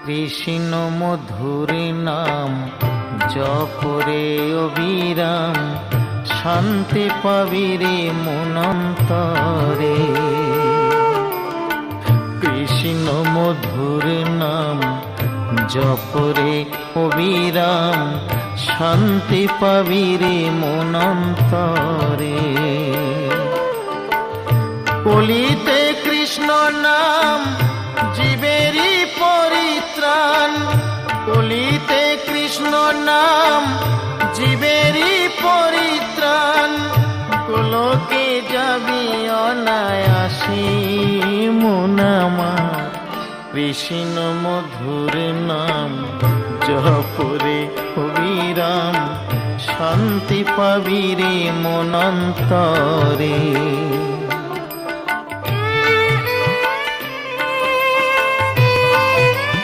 কৃষ্ণ মধুর নাম জপরে অবিরাম, শান্তি পাবি রে মনন্তরে। কৃষ্ণ মধুর নাম জপরে অবিরাম, শান্তি পাবি রে মনন্তরে। কলিতে কৃষ্ণ নাম জীবেরই পরিত্রাণ, কলিতে কৃষ্ণ নাম জীবেরই পরিত্রাণ। গোলকে যাবি অনায়াসে মন আমার, কৃষ্ণ মধুর নাম জপরে অবিরাম, শান্তি পাবি রে মনন্তরে।